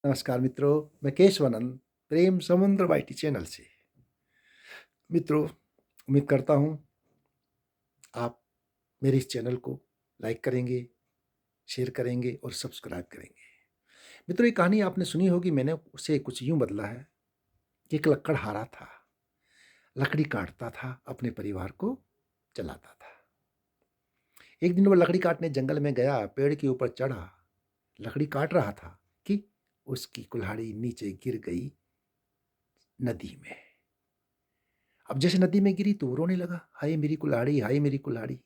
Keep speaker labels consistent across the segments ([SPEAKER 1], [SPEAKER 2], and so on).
[SPEAKER 1] नमस्कार मित्रों, मैं केशवानंद प्रेम समुद्र वाईटी चैनल से। मित्रों, उम्मीद करता हूँ आप मेरे इस चैनल को लाइक करेंगे, शेयर करेंगे और सब्सक्राइब करेंगे। मित्रों, ये कहानी आपने सुनी होगी, मैंने उसे कुछ यूँ बदला है कि एक लकड़हारा था, लकड़ी काटता था, अपने परिवार को चलाता था। एक दिन वो लकड़ी काटने जंगल में गया, पेड़ के ऊपर चढ़ा, लकड़ी काट रहा था कि उसकी कुल्हाड़ी नीचे गिर गई नदी में। अब जैसे नदी में गिरी तो वो रोने लगा, हाय मेरी कुल्हाड़ी, हाय मेरी कुल्हाड़ी।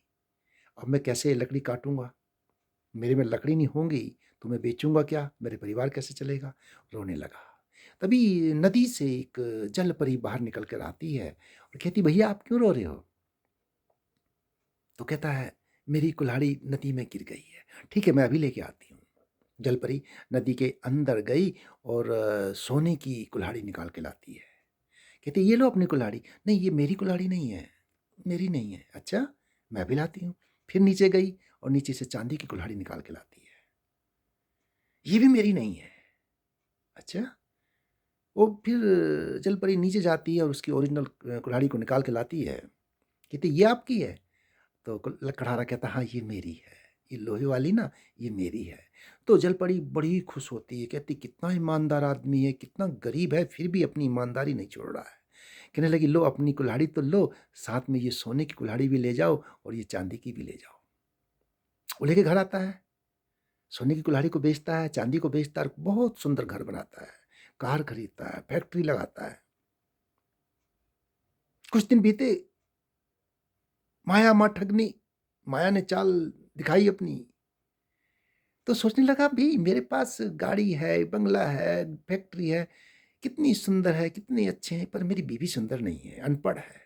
[SPEAKER 1] अब मैं कैसे लकड़ी काटूंगा, मेरे में लकड़ी नहीं होंगी तो मैं बेचूंगा क्या, मेरे परिवार कैसे चलेगा। रोने लगा। तभी नदी से एक जल परी बाहर निकल कर आती है और कहती, भैया आप क्यों रो रहे हो। तो कहता है, मेरी कुल्हाड़ी नदी में गिर गई है। ठीक है, मैं अभी लेके आती हूँ। जल परी नदी के अंदर गई और सोने की कुल्हाड़ी निकाल के लाती है। कहती, ये लो अपनी कुल्हाड़ी। नहीं, ये मेरी कुल्हाड़ी नहीं है, मेरी नहीं है। अच्छा, मैं भी लाती हूँ। फिर नीचे गई और नीचे से चांदी की कुल्हाड़ी निकाल के लाती है। ये भी मेरी नहीं है। अच्छा, वो फिर जल परी नीचे जाती है और उसकी ओरिजिनल कुल्हाड़ी को निकाल के लाती है। कहती, ये आपकी है। तो लकड़हारा कहता, हाँ ये मेरी है, ये लोहे वाली ना, ये मेरी है। तो जल परी बड़ी खुश होती है, कहती, कितना ईमानदार आदमी है, कितना गरीब है, फिर भी अपनी ईमानदारी नहीं छोड़ रहा है। कहने लगी, लो अपनी कुल्हाड़ी तो लो, साथ में ये सोने की कुल्हाड़ी भी ले जाओ और ये चांदी की भी ले जाओ। वो लेके घर आता है, सोने की कुल्हाड़ी को बेचता है, चांदी को बेचता है, बहुत सुंदर घर बनाता है, कार खरीदता है, फैक्ट्री लगाता है। कुछ दिन बीते, माया माँ ठगनी, माया ने चाल दिखाई अपनी। तो सोचने लगा, भाई मेरे पास गाड़ी है, बंगला है, फैक्ट्री है, कितनी सुंदर है, कितने अच्छे हैं, पर मेरी बीवी सुंदर नहीं है, अनपढ़ है।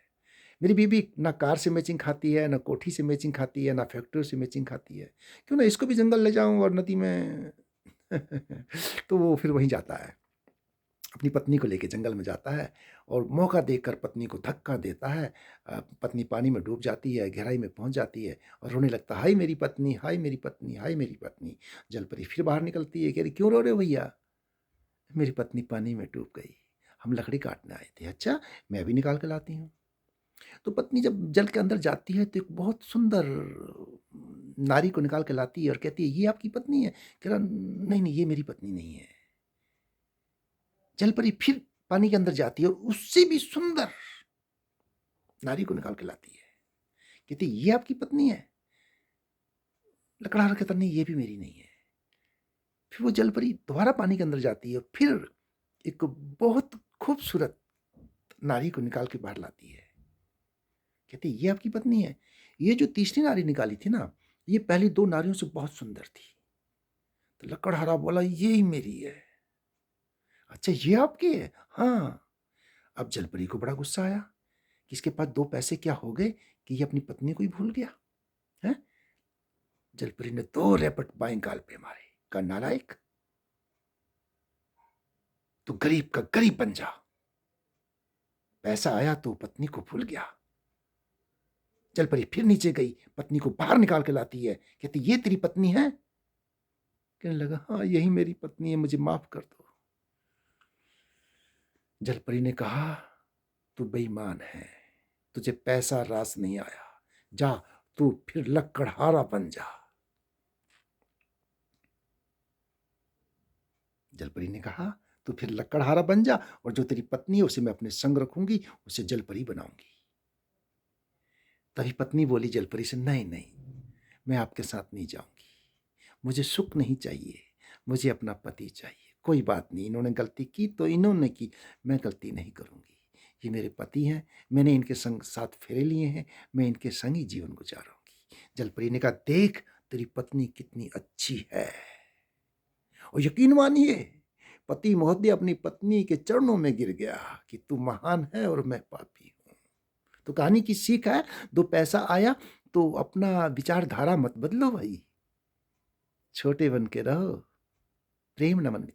[SPEAKER 1] मेरी बीवी ना कार से मैचिंग खाती है, ना कोठी से मैचिंग खाती है, ना फैक्ट्री से मैचिंग खाती है। क्यों ना इसको भी जंगल ले जाऊं और नदी में तो वो फिर वहीं जाता है, अपनी पत्नी को लेके जंगल में जाता है और मौका देखकर पत्नी को धक्का देता है। पत्नी पानी में डूब जाती है, गहराई में पहुंच जाती है और रोने लगता है, हाय मेरी पत्नी, हाय मेरी पत्नी, हाय मेरी पत्नी। जलपरी फिर बाहर निकलती है, कह रही, क्यों रो रहे हो भैया। मेरी पत्नी पानी में डूब गई, हम लकड़ी काटने आए थे। अच्छा, मैं भी निकाल के लाती हूँ। तो पत्नी जब जल के अंदर जाती है तो एक बहुत सुंदर नारी को निकाल के लाती है और कहती है, ये आपकी पत्नी है। कह रहा, नहीं नहीं, ये मेरी पत्नी नहीं है। जलपरी फिर पानी के अंदर जाती है और उससे भी सुंदर नारी को निकाल के लाती है। कहती, ये आपकी पत्नी है। लकड़हारा कहता, नहीं ये भी मेरी नहीं है। फिर वो जलपरी दोबारा पानी के अंदर जाती है और फिर एक बहुत खूबसूरत नारी को निकाल के बाहर लाती है। कहती, ये आपकी पत्नी है। ये जो तीसरी नारी निकाली थी ना, ये पहली दो नारियों से बहुत सुंदर थी। तो लकड़हारा बोला, ये ही मेरी है। अच्छा, ये आपकी है। हाँ। अब जलपरी को बड़ा गुस्सा आया कि इसके पास दो पैसे क्या हो गए कि ये अपनी पत्नी को ही भूल गया है। जलपरी ने दो रैपट बाएं गाल पे मारे, कहा, नालायक, तू गरीब का गरीब बन जा, पैसा आया तो पत्नी को भूल गया। जलपरी फिर नीचे गई, पत्नी को बाहर निकाल के लाती है। कहती, ये तेरी पत्नी है। कहने लगा, हाँ यही मेरी पत्नी है, मुझे माफ कर दो। जलपरी ने कहा, तू बेईमान है, तुझे पैसा रास नहीं आया, जा तू फिर लकड़हारा बन जा। जलपरी ने कहा, तू फिर लकड़हारा बन जा और जो तेरी पत्नी है उसे मैं अपने संग रखूंगी, उसे जलपरी बनाऊंगी। तभी पत्नी बोली जलपरी से, नहीं नहीं, मैं आपके साथ नहीं जाऊंगी, मुझे सुख नहीं चाहिए, मुझे अपना पति चाहिए। कोई बात नहीं, इन्होंने गलती की तो इन्होंने की, मैं गलती नहीं करूंगी। ये मेरे पति हैं, मैंने इनके संग साथ फेरे लिए हैं, मैं इनके संग ही जीवन गुजारूंगी। जलपरी ने कहा, देख तेरी पत्नी कितनी अच्छी है। और यकीन मानिए, पति महोदय अपनी पत्नी के चरणों में गिर गया कि तू महान है और मैं पापी हूं। तो कहानी की सीख है, दो पैसा आया तो अपना विचारधारा मत बदलो भाई, छोटे बन के रहो। प्रेम नमन।